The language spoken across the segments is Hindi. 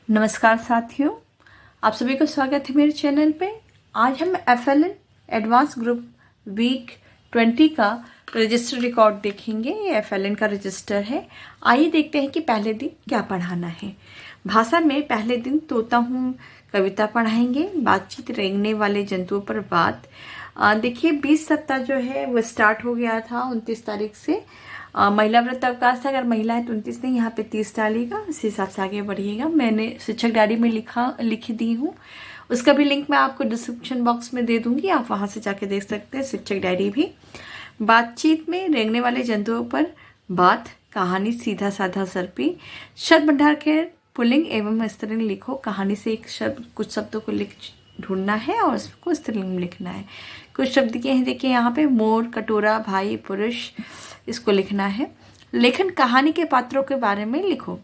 नमस्कार साथियों, आप सभी को स्वागत है मेरे चैनल पे। आज हम FLN एडवांस ग्रुप वीक 20 का रजिस्टर रिकॉर्ड देखेंगे। ये FLN का रजिस्टर है। आइए देखते हैं कि पहले दिन क्या पढ़ाना है। भाषा में पहले दिन तोता हूँ कविता पढ़ाएंगे। बातचीत रेंगने वाले जंतुओं पर बात। देखिए 20 सप्ताह जो है वो स्टार्ट हो गया था 29 तारीख से। महिला व्रत अवकाश था, अगर महिला है तो 29 नहीं, यहाँ पे 30 डालिएगा, इस हिसाब से आगे बढ़िएगा। मैंने शिक्षक डायरी में लिख दी हूँ, उसका भी लिंक मैं आपको डिस्क्रिप्शन बॉक्स में दे दूंगी, आप वहाँ से जाके देख सकते हैं शिक्षक डायरी भी। बातचीत में रेंगने वाले जंतुओं पर बात, कहानी सीधा साधा सर्पी, शब्द भंडार के पुल्लिंग एवं स्त्रीलिंग लिखो। कहानी से एक शब्द, कुछ शब्दों को ढूंढना है और उसको स्त्रीलिंग में लिखना है। कुछ शब्द के हैं, देखिए यहाँ पे मोर, कटोरा, भाई, पुरुष, इसको लिखना है। लेखन कहानी के पात्रों के बारे में लिखो।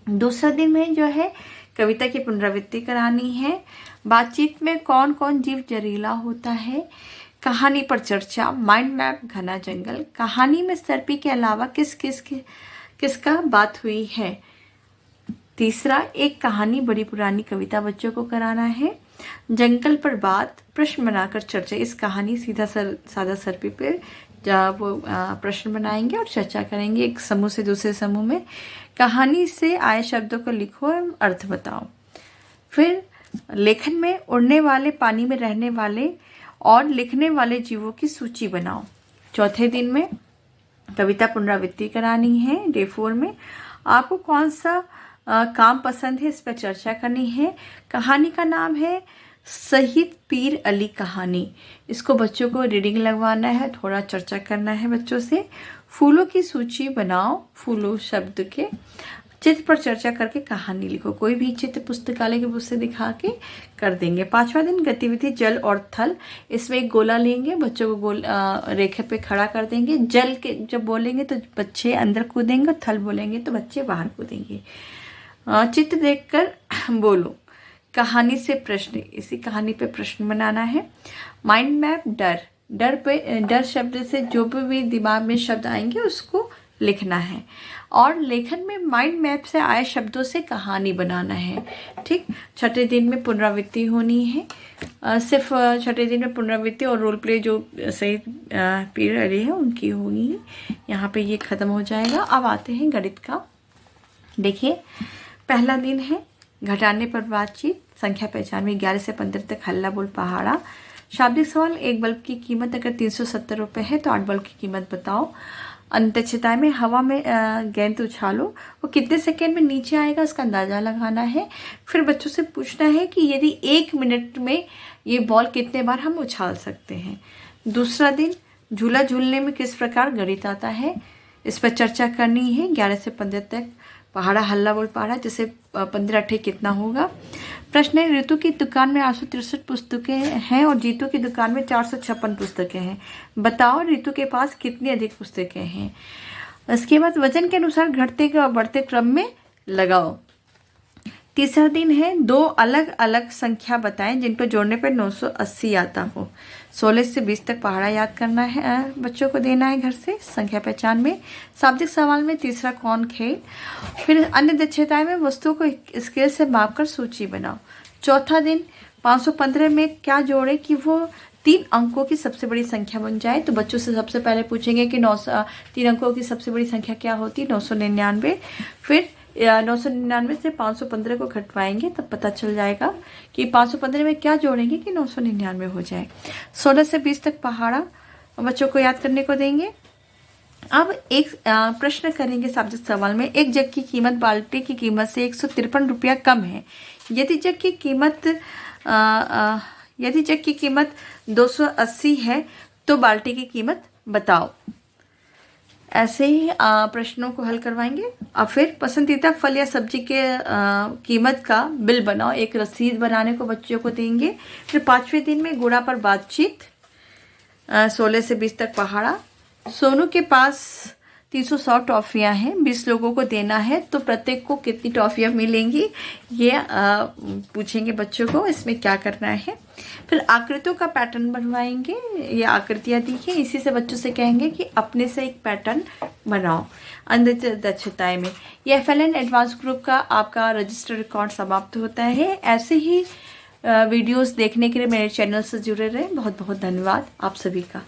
दूसरा दिन में जो है कविता की पुनरावृत्ति करानी है। बातचीत में कौन कौन जीव जहरीला होता है। कहानी पर चर्चा, माइंड मैप, घना जंगल। कहानी में सर्पी के अलावा किसका बात हुई है। तीसरा, एक कहानी बड़ी पुरानी कविता बच्चों को कराना है। जंगल पर बात, प्रश्न बनाकर चर्चा। इस कहानी सीधा सादा सर्पी पे जब वो प्रश्न बनाएंगे और चर्चा करेंगे एक समूह से दूसरे समूह में। कहानी से आए शब्दों को लिखो एवं अर्थ बताओ। फिर लेखन में उड़ने वाले, पानी में रहने वाले और लिखने वाले जीवों की सूची बनाओ। चौथे दिन में कविता पुनरावृत्ति करानी है। डे 4 में आपको कौन सा काम पसंद है, इस पर चर्चा करनी है। कहानी का नाम है शहीद पीर अली कहानी। इसको बच्चों को रीडिंग लगवाना है, थोड़ा चर्चा करना है बच्चों से। फूलों की सूची बनाओ, फूलों शब्द के। चित्र पर चर्चा करके कहानी लिखो। कोई भी चित्र पुस्तकालय की बुक से दिखा के कर देंगे। 5वां दिन गतिविधि जल और थल। इसमें एक गोला लेंगे, बच्चों को रेखा पे खड़ा कर देंगे। जल के जब बोलेंगे तो बच्चे अंदर कूदेंगे, थल बोलेंगे तो बच्चे बाहर कूदेंगे। चित्र देखकर बोलो। कहानी से प्रश्न, इसी कहानी पे प्रश्न बनाना है। माइंड मैप, डर शब्द से जो भी दिमाग में शब्द आएंगे उसको लिखना है। और लेखन में माइंड मैप से आए शब्दों से कहानी बनाना है। ठीक, छठे दिन में पुनरावृत्ति होनी है। सिर्फ छठे दिन में पुनरावृत्ति और रोल प्ले जो सही पीर अली है उनकी होनी है। यहाँ पे ये खत्म हो जाएगा। अब आते हैं गणित का। देखिए पहला दिन है घटाने पर बातचीत, संख्या पहचान में 11 से 15 तक हल्ला बोल पहाड़ा। शाब्दिक सवाल, एक बल्ब की कीमत अगर 370 रुपये है तो 8 बल्ब की कीमत बताओ। अंतक्षताएं में हवा में गेंद उछालो, वो कितने सेकेंड में नीचे आएगा उसका अंदाजा लगाना है। फिर बच्चों से पूछना है कि यदि 1 मिनट में ये बॉल कितने बार हम उछाल सकते हैं। दूसरा दिन झूला झूलने में किस प्रकार गणित आता है, इस पर चर्चा करनी है। 11 से 15 तक पहाड़ा हल्ला बोल पहाड़ा, जैसे 15 अट्ठे कितना होगा। प्रश्न है, ऋतु की दुकान में 863 पुस्तकें हैं और जीतू की दुकान में 456 पुस्तकें हैं। बताओ ऋतु के पास कितनी अधिक पुस्तकें हैं। इसके बाद वजन के अनुसार घटते और बढ़ते क्रम में लगाओ। तीसरा दिन है, 2 अलग अलग संख्या बताएं जिनको जोड़ने पर 980 आता हो। 16 से 20 तक पहाड़ा याद करना है, बच्चों को देना है घर से। संख्या पहचान में शाब्दिक सवाल में तीसरा कौन खेल। फिर अन्य दक्षताएं में वस्तुओं को स्केल से मापकर सूची बनाओ। चौथा दिन 515 में क्या जोड़े कि वो 3 अंकों की सबसे बड़ी संख्या बन जाए। तो बच्चों से सबसे पहले पूछेंगे कि 3 अंकों की सबसे बड़ी संख्या क्या होती है, 999। फिर 999 से 515 को घटवाएंगे तब पता चल जाएगा कि 515 में क्या जोड़ेंगे कि 999 हो जाए। 16 से 20 तक पहाड़ा बच्चों को याद करने को देंगे। अब एक प्रश्न करेंगे शाब्दिक सवाल में, एक जग की कीमत बाल्टी की कीमत से 153 रुपया कम है। यदि जग की कीमत 280 है तो बाल्टी की कीमत बताओ। ऐसे ही प्रश्नों को हल करवाएंगे। और फिर पसंदीदा फल या सब्जी के कीमत का बिल बनाओ, एक रसीद बनाने को बच्चों को देंगे। फिर 5वें दिन में गुड़ा पर बातचीत, 16 से 20 तक पहाड़ा। सोनू के पास 300 टॉफ़ियाँ हैं, 20 लोगों को देना है, तो प्रत्येक को कितनी टॉफ़ियाँ मिलेंगी ये पूछेंगे बच्चों को, इसमें क्या करना है। फिर आकृतियों का पैटर्न बनवाएंगे, ये आकृतियाँ दी हैं, इसी से बच्चों से कहेंगे कि अपने से एक पैटर्न बनाओ अंध दक्षताएँ में। ये FLN एडवांस ग्रुप का आपका रजिस्टर रिकॉर्ड समाप्त होता है। ऐसे ही वीडियोस देखने के लिए मेरे चैनल से जुड़े रहें। बहुत बहुत धन्यवाद आप सभी का।